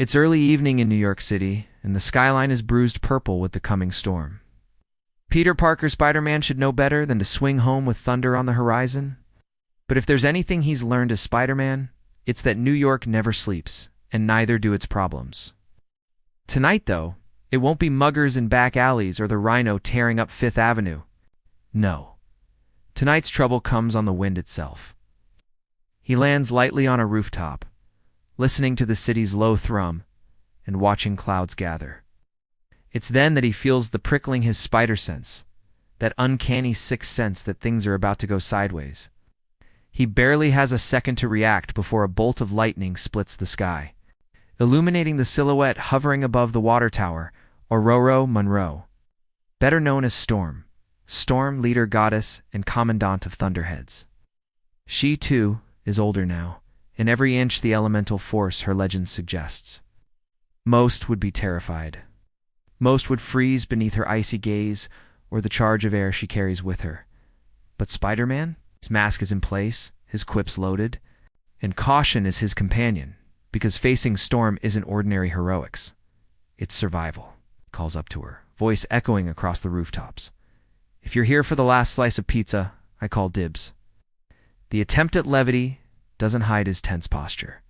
It's early evening in New York City, and the skyline is bruised purple with the coming storm. Peter Parker Spider-Man should know better than to swing home with thunder on the horizon. But if there's anything he's learned as Spider-Man, it's that New York never sleeps, and neither do its problems. Tonight, though, it won't be muggers in back alleys or the Rhino tearing up Fifth Avenue. No. Tonight's trouble comes on the wind itself. He lands lightly on a rooftop, listening to the city's low thrum and watching clouds gather. It's then that he feels the prickling his spider sense, that uncanny sixth sense that things are about to go sideways. He barely has a second to react before a bolt of lightning splits the sky, illuminating the silhouette hovering above the water tower, Ororo Munroe, better known as Storm, Storm Leader Goddess and Commandant of Thunderheads. She, too, is older now, in every inch the elemental force her legend suggests. Most would be terrified. Most would freeze beneath her icy gaze or the charge of air she carries with her. But Spider-Man? His mask is in place, his quips loaded, and caution is his companion, because facing Storm isn't ordinary heroics. It's survival, he calls up to her, voice echoing across the rooftops. If you're here for the last slice of pizza, I call dibs. The attempt at levity doesn't hide his tense posture.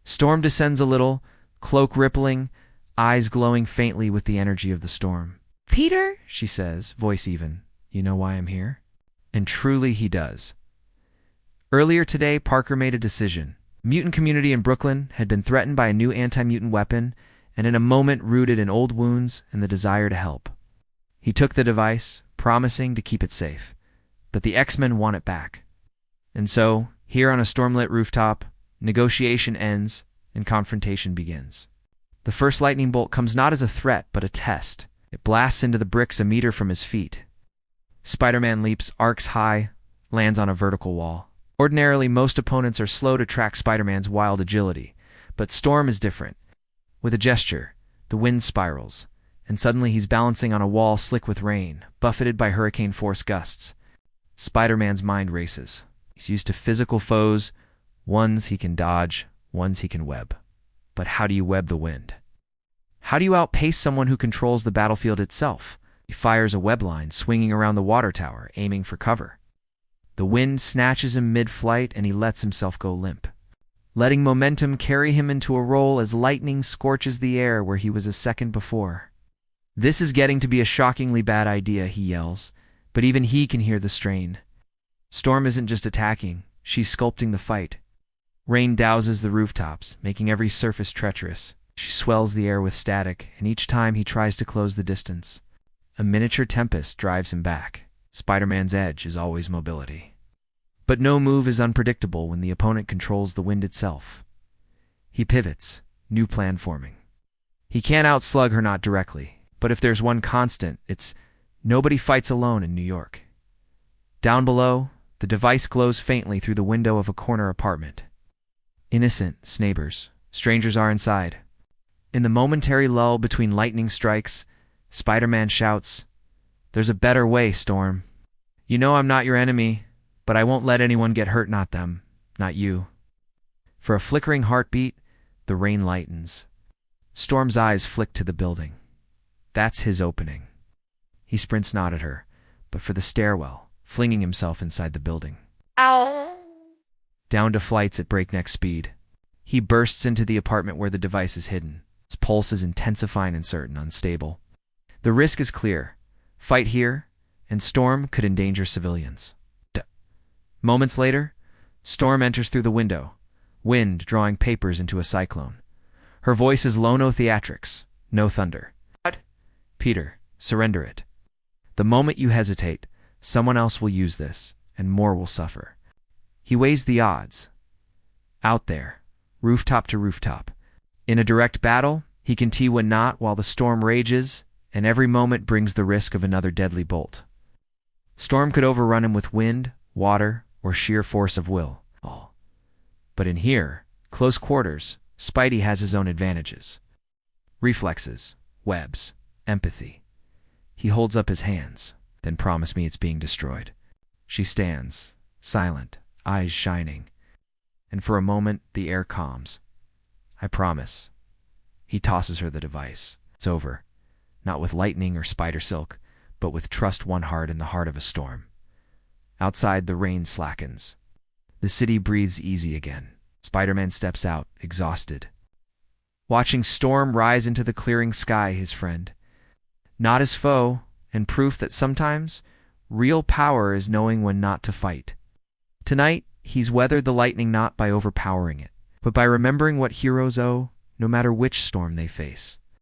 Storm descends a little, cloak rippling, eyes glowing faintly with the energy of the storm. "Peter," she says, voice even, "you know why I'm here?" And truly he does. Earlier today, Parker made a decision. The mutant community in Brooklyn had been threatened by a new anti-mutant weapon, and in a moment rooted in old wounds and the desire to help. He took the device, promising to keep it safe. But the X-Men want it back. And so, here on a stormlit rooftop, negotiation ends and confrontation begins. The first lightning bolt comes not as a threat, but a test. It blasts into the bricks a meter from his feet. Spider-Man leaps, arcs high, lands on a vertical wall. Ordinarily, most opponents are slow to track Spider-Man's wild agility, but Storm is different. With a gesture, the wind spirals, and suddenly he's balancing on a wall slick with rain, buffeted by hurricane-force gusts. Spider-Man's mind races. He's used to physical foes, ones he can dodge, ones he can web. But how do you web the wind? How do you outpace someone who controls the battlefield itself? He fires a web line, swinging around the water tower, aiming for cover. The wind snatches him mid-flight, and he lets himself go limp, letting momentum carry him into a roll as lightning scorches the air where he was a second before. This is getting to be a shockingly bad idea, he yells, but even he can hear the strain. Storm isn't just attacking, she's sculpting the fight. Rain douses the rooftops, making every surface treacherous. She swells the air with static, and each time he tries to close the distance, a miniature tempest drives him back. Spider-Man's edge is always mobility. But no move is unpredictable when the opponent controls the wind itself. He pivots, new plan forming. He can't outslug her, not directly, but if there's one constant, it's nobody fights alone in New York. Down below, the device glows faintly through the window of a corner apartment. Innocent neighbors, strangers are inside. In the momentary lull between lightning strikes, Spider-Man shouts, "There's a better way, Storm. You know I'm not your enemy, but I won't let anyone get hurt, not them, not you." For a flickering heartbeat, the rain lightens. Storm's eyes flick to the building. That's his opening. He sprints not at her, but for the stairwell, flinging himself inside the building. Ow! Down to flights at breakneck speed. He bursts into the apartment where the device is hidden. His pulse is intensifying, uncertain, unstable. The risk is clear. Fight here, and Storm could endanger civilians. Moments later, Storm enters through the window, wind drawing papers into a cyclone. Her voice is low, no theatrics, no thunder. "Peter, surrender it. The moment you hesitate, someone else will use this, and more will suffer." He weighs the odds. Out there, rooftop to rooftop. In a direct battle, he can T-win not while the storm rages, and every moment brings the risk of another deadly bolt. Storm could overrun him with wind, water, or sheer force of will. But in here, close quarters, Spidey has his own advantages. Reflexes, webs, empathy. He holds up his hands, then promise me it's being destroyed. She stands, silent, eyes shining, and for a moment the air calms. "I promise. He tosses her the device. It's over. Not with lightning or spider silk, but with trust one heart in the heart of a storm. Outside, the rain slackens. The city breathes easy again. Spider-Man steps out, exhausted. Watching storm rise into the clearing sky, his friend. Not his foe, and proof that sometimes real power is knowing when not to fight. Tonight, he's weathered the lightning not by overpowering it, but by remembering what heroes owe, no matter which storm they face.